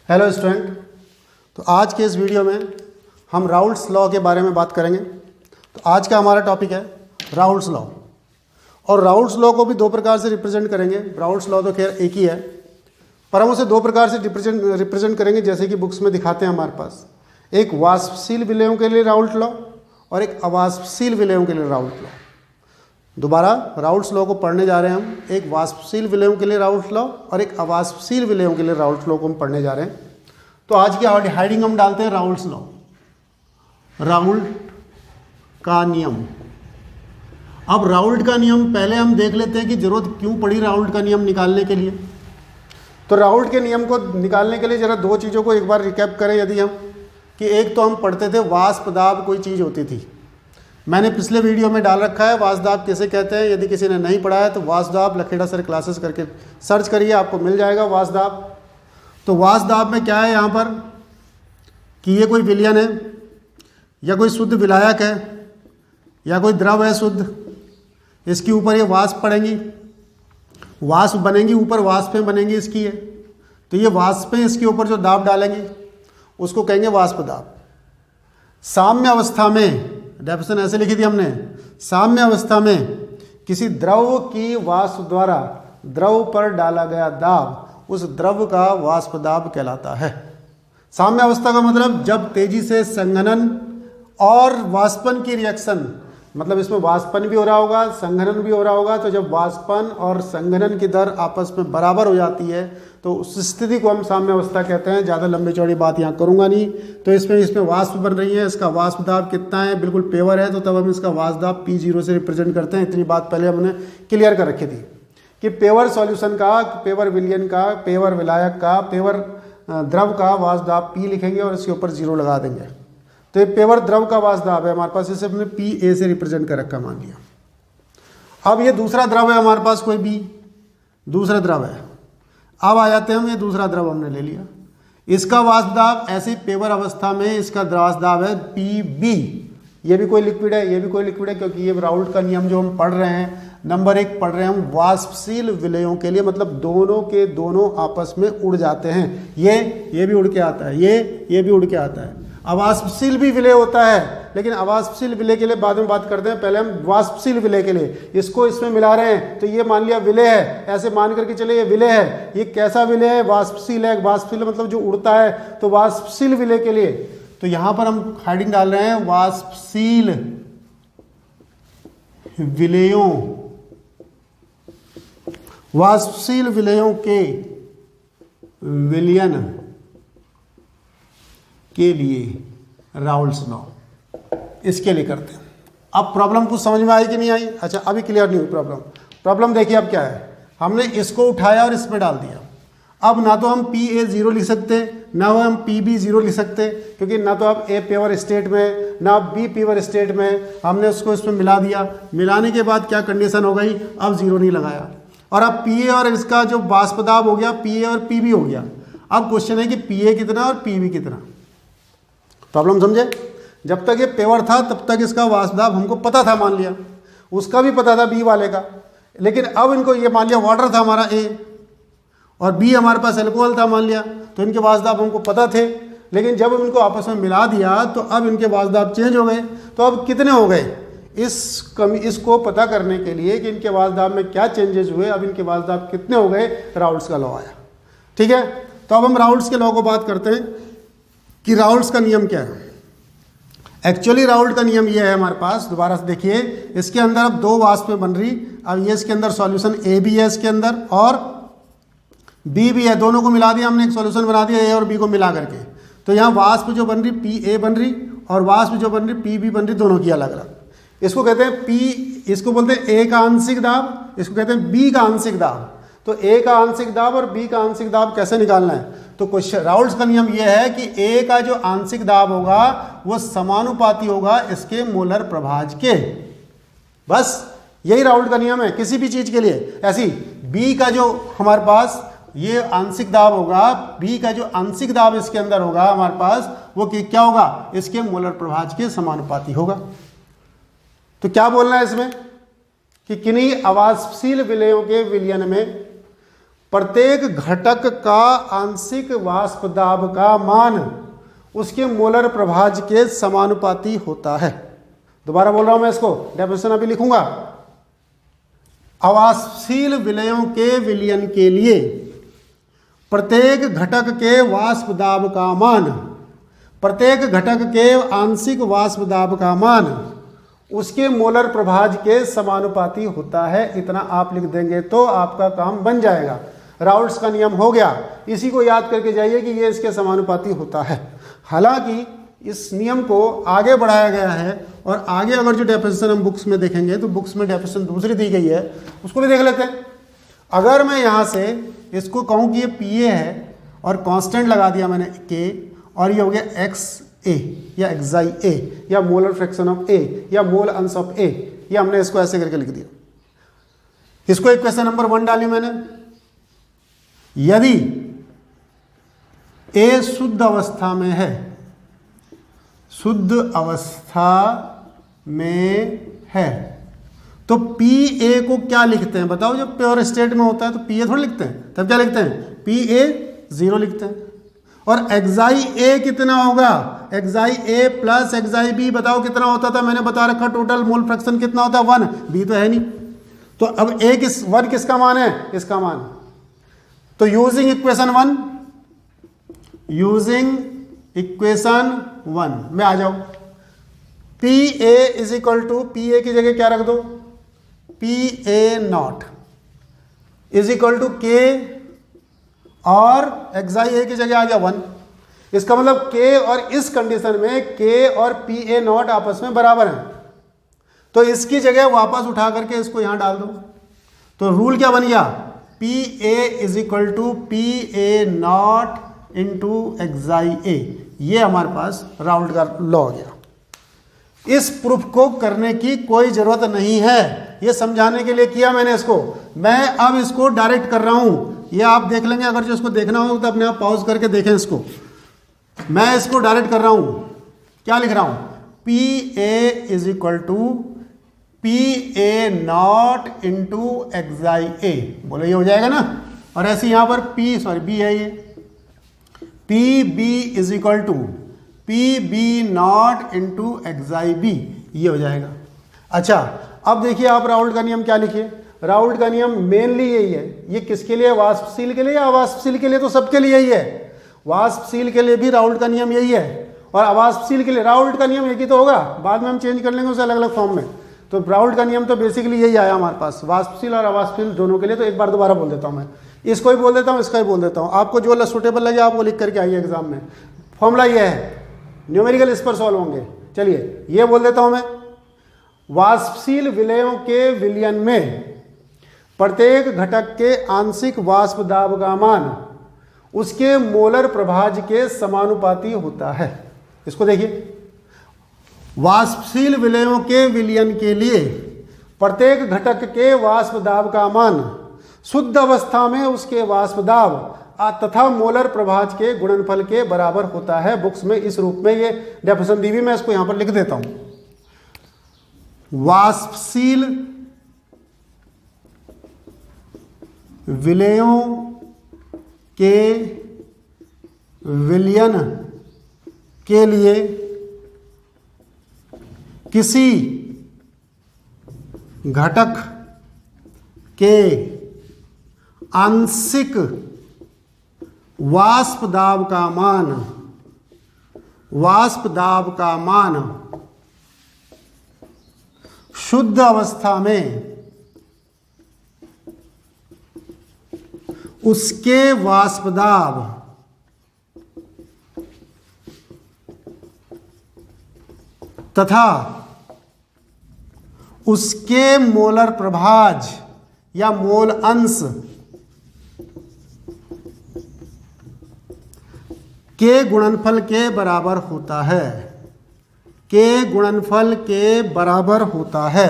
Hello student. तो आज के इस वीडियो में हम राउल्ट्स लॉ के बारे में बात करेंगे। तो आज का हमारा टॉपिक है राउल्ट्स लॉ। और राउल्ट्स लॉ को भी दो प्रकार से रिप्रेजेंट करेंगे। राउल्ट्स लॉ तो खैर एक ही है, पर हम उसे दो प्रकार से रिप्रेजेंट करेंगे, जैसे कि बुक्स में दिखाते हैं हमारे पास। एक वाष्पशील विलयों के लिए राउल्ट लॉ और एक अवाष्पशील विलयों के लिए राउल्ट लॉ। दोबारा राउल्ट्स लॉ को पढ़ने जा रहे हैं हम। एक वाष्पशील विलयों के लिए राउल्ट लॉ और एक अवाष्पशील विलयों के लिए राउल्ट लॉ को हम पढ़ने जा रहे हैं। तो आज की हेडिंग हम डालते हैं राउल्ट्स लॉ, राउल्ट का नियम। अब राउल्ट का नियम पहले हम देख लेते हैं कि जरूरत क्यों पड़ी राउल्ट का नियम निकालने के लिए। तो राउल्ट के नियम को निकालने के लिए जरा दो चीज़ों को एक बार रिकैप करें यदि हम, कि एक तो हम पढ़ते थे वाष्प दाब कोई चीज़ होती थी। मैंने पिछले वीडियो में डाल रखा है वाष्प दाब किसे कहते हैं। यदि किसी ने नहीं पढ़ा है तो वाष्प दाब लखेड़ा सर क्लासेस करके सर्च करिए, आपको मिल जाएगा वाष्प दाब। तो वाष्प दाब में क्या है यहाँ पर कि ये कोई विलयन है या कोई शुद्ध विलायक है या कोई द्रव है शुद्ध, इसके ऊपर ये वाष्प पड़ेंगी, वाष्प बनेंगी, ऊपर वाष्पें बनेंगी इसकी है। तो ये वाष्पें इसके ऊपर जो दाब डालेंगी उसको कहेंगे वाष्प दाब। साम्य अवस्था में, डेफिनेशन ऐसे लिखी थी हमने, साम्य अवस्था में किसी द्रव की वाष्प द्वारा द्रव पर डाला गया दाब उस द्रव का वाष्प दाब कहलाता है। साम्य अवस्था का मतलब जब तेजी से संघनन और वाष्पन की रिएक्शन, मतलब इसमें वाष्पन भी हो रहा होगा संघनन भी हो रहा होगा, तो जब वाष्पन और संघनन की दर आपस में बराबर हो जाती है तो उस स्थिति को हम साम्य अवस्था कहते हैं। ज़्यादा लंबी चौड़ी बात यहाँ करूँगा नहीं। तो इसमें वाष्प बन रही है, इसका वाष्प दाब कितना है, बिल्कुल पेवर है, तो तब हम इसका वाष्प दाब P0 से रिप्रेजेंट करते हैं। इतनी बात पहले हमने क्लियर कर रखी थी कि पेवर सॉल्यूशन का, पेवर विलयन का, पेवर विलायक का, पेवर द्रव का वाष्प दाब P लिखेंगे और इसके ऊपर 0 लगा देंगे। तो ये पेवर द्रव का वाष्प दाब है हमारे पास, इसे हमने PA से रिप्रेजेंट कर रखा मान लिया। अब ये दूसरा द्रव है हमारे पास, कोई B दूसरा द्रव है। अब आ जाते हैं हम, ये दूसरा द्रव हमने ले लिया, इसका वाष्प दाब ऐसे पेवर अवस्था में इसका वाष्प दाब है PB। ये भी कोई लिक्विड है, ये भी कोई लिक्विड है, क्योंकि ये राउल्ट का नियम जो हम पढ़ रहे हैं, नंबर 1 पढ़ रहे हैं हम वाष्पशील विलयों के लिए, मतलब दोनों के दोनों आपस में उड़ जाते हैं। ये भी उड़ के आता है, ये भी उड़ के आता है। अवाष्पशील भी विलय होता है, लेकिन अवाष्पशील विलय के लिए बाद में बात करते हैं। पहले हम वाष्पशील विलय के लिए इसको इसमें मिला रहे हैं, तो ये मान लिया विलय है, ऐसे मान करके चले ये विलय है। ये कैसा विलय है? वाष्पशील है। वाष्पशील मतलब जो उड़ता है, तो वाष्पशील विलय के लिए तो यहां पर हम हेडिंग डाल रहे हैं वाष्पशील विलयों, वाष्पशील विलयों के विलयन के लिए राउल्ट्स लॉ, इसके लिए करते हैं। अब प्रॉब्लम कुछ समझ में आई कि नहीं आई? अच्छा, अभी क्लियर नहीं हुई प्रॉब्लम देखिए अब क्या है। हमने इसको उठाया और इसमें डाल दिया। अब ना तो हम PA 0 लिख सकते, ना हम PB 0 लिख सकते, क्योंकि ना तो आप A पेवर स्टेट में ना B पेवर स्टेट में। हमने उसको इसमें मिला दिया। मिलाने के बाद क्या कंडीशन हो गई? अब 0 नहीं लगाया, और अब PA और इसका जो वाष्प दाब हो गया PA और PB हो गया। अब क्वेश्चन है कि PA कितना और PB कितना। प्रॉब्लम समझे? जब तक ये पेवर था तब तक इसका वाष्प दाब हमको पता था, मान लिया, उसका भी पता था B वाले का। लेकिन अब इनको ये मान लिया वाटर था हमारा A और B हमारे पास अल्कोहल था मान लिया, तो इनके वाष्प दाब हमको पता थे। लेकिन जब इनको आपस में मिला दिया तो अब इनके वाष्प दाब चेंज हो गए। तो अब कितने हो गए? इसको पता करने के लिए कि इनके वाष्प दाब में क्या चेंजेस हुए, अब इनके वाष्प दाब कितने हो गए, राउल्ट्स का लॉ आया। ठीक है, तो अब हम राउल्ट्स के लॉ को बात करते हैं कि राउल्ट्स का नियम क्या है। एक्चुअली राउल्ट का नियम ये है हमारे पास, दोबारा से देखिए, इसके अंदर अब 2 वाष्पें बन रही। अब ये इसके अंदर सॉल्यूशन A भी है इसके अंदर और B भी है, दोनों को मिला दिया हमने, एक सॉल्यूशन बना दिया A और B को मिला करके। तो यहाँ वाष्प जो बन रही PA बन रही और वाष्प जो बन रही PB बन रही, दोनों की अलग अलग। इसको कहते हैं इसको बोलते हैं A का आंशिक दाब, इसको कहते हैं B का आंशिक दाब। तो A का आंशिक दाब और B का आंशिक दाब कैसे निकालना है? तो क्वेश्चन राउल्ट्स का नियम यह है कि A का जो आंशिक दाब होगा वो समानुपाती होगा इसके मोलर प्रभाज के। बस यही राउल्ट का नियम है किसी भी चीज के लिए। ऐसी B का जो हमारे पास ये आंशिक दाब होगा, B का जो आंशिक दाब इसके अंदर होगा हमारे पास, वो क्या होगा? इसके मोलर प्रभाज के समानुपाती होगा। तो क्या बोलना है इसमें कि किन्हीं अवाष्पशील विलयों के विलयन में प्रत्येक घटक का आंशिक वाष्प दाब का मान उसके मोलर प्रभाज के समानुपाती होता है। दोबारा बोल रहा हूं मैं इसको, डेफिनेशन अभी लिखूंगा। अवाष्पशील विलयों के विलयन के लिए प्रत्येक घटक के वाष्प दाब का मान, प्रत्येक घटक के आंशिक वाष्प दाब का मान उसके मोलर प्रभाज के समानुपाती होता है। इतना आप लिख देंगे तो आपका काम बन जाएगा। राउल्ट्स का नियम हो गया। इसी को याद करके जाइए कि ये इसके समानुपाती होता है। हालांकि इस नियम को आगे बढ़ाया गया है और आगे अगर जो डेफिनेशन हम बुक्स में देखेंगे तो बुक्स में डेफिनेशन दूसरी दी गई है, उसको भी देख लेते हैं। अगर मैं यहाँ से इसको कहूँ कि ये पीए है और कांस्टेंट लगा दिया मैंने के, और ये हो गया एक्स ए या एक्साई ए या मोलर फ्रैक्शन ऑफ ए या मोल अंश ऑफ ए, ये हमने इसको ऐसे करके लिख दिया। इसको इक्वेशन नंबर 1 डाली मैंने। यदि ए शुद्ध अवस्था में है, शुद्ध अवस्था में है, तो पी ए को क्या लिखते हैं बताओ? जब प्योर स्टेट में होता है तो पी ए थोड़ा लिखते हैं, तब क्या लिखते हैं? पी ए 0 लिखते हैं। और एक्साई ए कितना होगा? एक्साई ए प्लस एक्साई बी बताओ कितना होता था? मैंने बता रखा टोटल मोल फ्रैक्शन कितना होता है? 1। बी तो है नहीं, तो अब ए 1 किसका मान है? इसका मान। तो यूजिंग इक्वेशन 1, यूजिंग इक्वेशन 1 में आ जाओ। P A is equal to, P A की जगह क्या रख दो? P A not is equal to K, और एक्साई ए की जगह आ गया 1। इसका मतलब के, और इस कंडीशन में के और पी ए नॉट आपस में बराबर हैं, तो इसकी जगह वापस उठा करके इसको यहां डाल दो। तो रूल क्या बन गया? P A is equal to P A naught into x i A. ये हमारे पास राउल्ट का लॉ हो गया। इस प्रूफ को करने की कोई जरूरत नहीं है, ये समझाने के लिए किया मैंने इसको। मैं अब इसको डायरेक्ट कर रहा हूं, ये आप देख लेंगे। अगर जो इसको देखना हो तो अपने आप पॉज करके देखें इसको। मैं इसको डायरेक्ट कर रहा हूं। क्या लिख रहा हूं? P A is equal to P A naught into x i A. बोलो ये हो जाएगा ना। और ऐसे यहां पर बी है, ये P B is equal to P B not into एक्साई B, ये हो जाएगा। अच्छा, अब देखिए आप राउल्ट का नियम क्या लिखिए। राउल्ट का नियम मेनली यही है। ये किसके लिए? वाष्पशील के लिए या अवाष्पशील के लिए? तो सबके लिए यही है। वाष्पशील के लिए भी राउल्ट का नियम यही है, और अवाष्पशील के लिए राउल्ट का नियम एक ही तो होगा। बाद में हम चेंज कर लेंगे उसे अलग अलग फॉर्म में। तो राउल्ट का नियम तो बेसिकली यही आया हमारे पास, वाष्पशील और अवाष्पशील दोनों के लिए। तो एक बार दोबारा बोल देता हूँ मैं, इसको ही बोल देता हूँ, इसका ही बोल देता हूँ। आपको जो सूटेबल लगे आप वो लिख करके आइए एग्जाम में। फॉर्मूला ये है, न्यूमेरिकल इस पर सॉल्व होंगे। चलिए ये बोल देता हूं मैं। वाष्पशील विलयों के विलयन में प्रत्येक घटक के आंशिक वाष्प दाब का मान उसके मोलर प्रभाज के समानुपाती होता है। इसको देखिए, वाष्पशील विलयों के विलयन के लिए प्रत्येक घटक के वाष्प दाब का मान शुद्ध अवस्था में उसके वाष्प दाब तथा मोलर प्रभाज के गुणनफल के बराबर होता है। बुक्स में इस रूप में ये डेफिनेशन दी हुई, मैं इसको यहां पर लिख देता हूं। वाष्पशील विलयों के विलयन के लिए किसी घटक के आंशिक वाष्प दाब का मान शुद्ध अवस्था में उसके वाष्प दाब तथा उसके मोलर प्रभाज या मोल अंश के गुणनफल के बराबर होता है। के गुणनफल के बराबर होता है।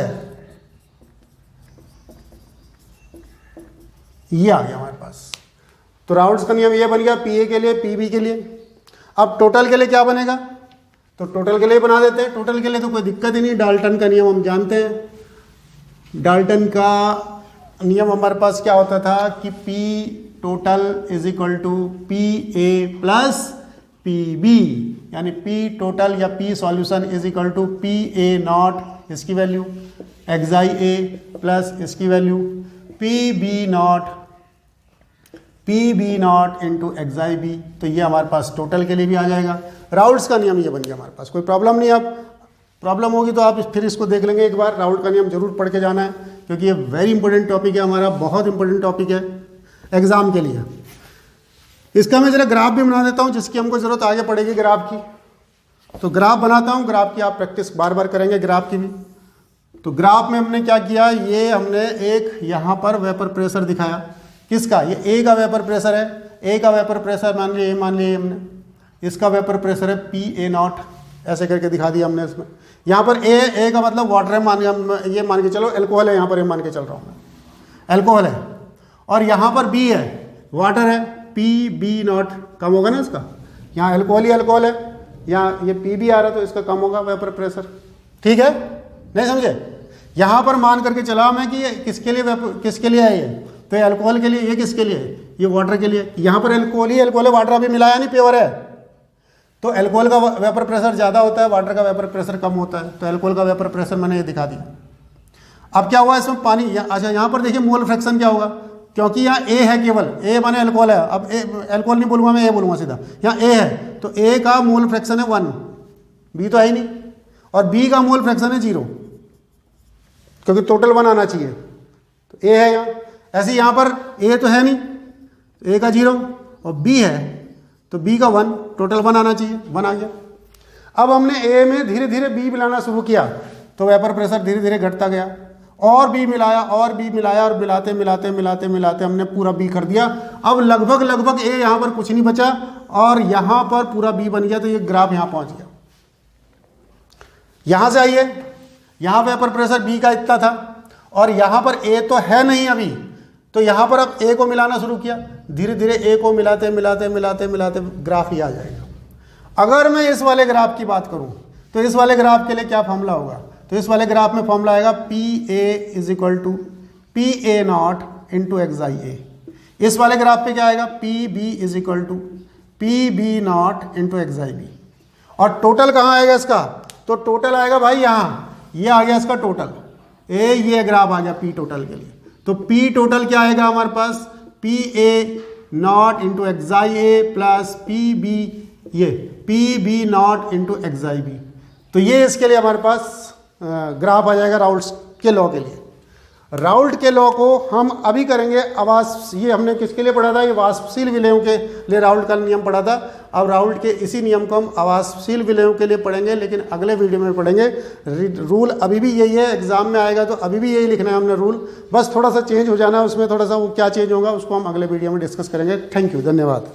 ये आ गया हमारे पास। तो राउल्ट्स का नियम ये बन गया पीए के लिए, पीबी के लिए। अब टोटल के लिए क्या बनेगा? तो टोटल के लिए बना देते हैं। टोटल के लिए तो कोई दिक्कत ही नहीं, डाल्टन का नियम हम जानते हैं। डाल्टन का नियम हमारे पास क्या होता था कि P total is equal to P A plus P B, यानी पी टोटल या P solution is equal to P A not इसकी वैल्यू एक्साई ए प्लस इसकी value P B not into एक्साई B. तो ये हमारे पास टोटल के लिए भी आ जाएगा। राउल्ट्स का नियम ये बन गया हमारे पास, कोई प्रॉब्लम नहीं। अब प्रॉब्लम होगी तो आप फिर इसको देख लेंगे एक बार। राउल्ट का नियम जरूर पढ़ के जाना है क्योंकि ये वेरी इंपॉर्टेंट टॉपिक है हमारा, बहुत इंपॉर्टेंट टॉपिक है एग्जाम के लिए। इसका मैं जरा ग्राफ भी बना देता हूँ जिसकी हमको जरूरत आगे पड़ेगी ग्राफ की। तो ग्राफ बनाता हूँ, ग्राफ की आप प्रैक्टिस बार बार करेंगे ग्राफ की भी। तो ग्राफ में हमने क्या किया, ये हमने एक यहाँ पर वेपर प्रेशर दिखाया, किसका, ये ए का वेपर प्रेशर है। ए का वेपर प्रेशर मान लिया हमने, इसका वेपर प्रेशर है पी ए नॉट, ऐसे करके दिखा दिया हमने इसमें। यहाँ पर ए का मतलब वाटर है, ये मान के चलो एल्कोहल है, यहाँ पर ये मान के चल रहा हूँ मैं, एल्कोहल है। और यहाँ पर बी है, वाटर है, पी बी नॉट कम होगा ना इसका, यहाँ एल्कोहल है, यहाँ ये पी भी आ रहा है तो इसका कम होगा वेपर प्रेशर। ठीक है, नहीं समझे। यहाँ पर मान करके चला मैं कि ये किसके लिए है ये, तो एल्कोहल के लिए, ये किसके लिए है, ये वाटर के लिए। यहाँ पर एल्कोहल है, वाटर अभी मिलाया नहीं, प्योर है। तो एल्कोहल का वेपर प्रेशर ज़्यादा होता है, वाटर का वेपर प्रेशर कम होता है। तो एल्कोहल का वेपर प्रेशर मैंने ये दिखा दिया। अब क्या हुआ इसमें पानी, अच्छा यहाँ पर देखिए मोल फ्रैक्शन क्या होगा, क्योंकि यहाँ ए है, केवल ए माने एल्कोहल है। अब एल्कोहल नहीं बोलूँगा मैं, ए बोलूँगा सीधा। यहाँ ए है तो ए का मोल फ्रैक्शन है 1, बी तो है ही नहीं, और बी का मोल फ्रैक्शन है 0, क्योंकि टोटल 1 आना चाहिए। तो ए है यहाँ, ऐसे यहाँ पर ए तो है नहीं, ए का 0 और बी है तो बी का 1, टोटल 1 आना चाहिए, 1 आ गया। अब हमने ए में धीरे धीरे बी मिलाना शुरू किया तो वेपर प्रेशर धीरे धीरे घटता गया, और बी मिलाया और मिलाते हमने पूरा बी कर दिया। अब लगभग ए यहाँ पर कुछ नहीं बचा और यहाँ पर पूरा बी बन गया। तो ये ग्राफ यहाँ पहुँच गया। यहाँ से आइए, यहाँ वेपर प्रेशर बी का इतना था और यहाँ पर ए तो है नहीं अभी, तो यहाँ पर अब ए को मिलाना शुरू किया, धीरे धीरे ए को मिलाते ग्राफ ही आ जाएगा। अगर मैं इस वाले ग्राफ की बात करूँ तो इस वाले ग्राफ के लिए क्या फॉर्मूला होगा, तो इस वाले ग्राफ में फॉर्मूला आएगा P A is equal to P A naught into x i A. इस वाले ग्राफ पे क्या आएगा, P B is equal to P B not into एक्साई B. और टोटल कहाँ आएगा इसका, तो टोटल आएगा भाई यहाँ, ये आ गया इसका टोटल, ये ग्राफ आ गया पी टोटल के लिए। तो पी टोटल क्या आएगा हमारे पास, P A naught into x i A plus P B, ये P B not into एक्साई B. तो ये इसके लिए हमारे पास ग्राफ आ जाएगा राउल्ट्स के लॉ के लिए। राउल्ट के लॉ को हम अभी करेंगे ये हमने किसके लिए पढ़ा था, ये वाष्पशील विलयों के लिए राउल्ट का नियम पढ़ा था। अब राउल्ट के इसी नियम को हम अवाष्पशील विलयों के लिए पढ़ेंगे, लेकिन अगले वीडियो में पढ़ेंगे। रूल अभी भी यही है, एग्जाम में आएगा तो अभी भी यही लिखना है हमने रूल, बस थोड़ा सा चेंज हो जाना है उसमें, थोड़ा सा वो क्या चेंज होगा उसको हम अगले वीडियो में डिस्कस करेंगे। थैंक यू, धन्यवाद।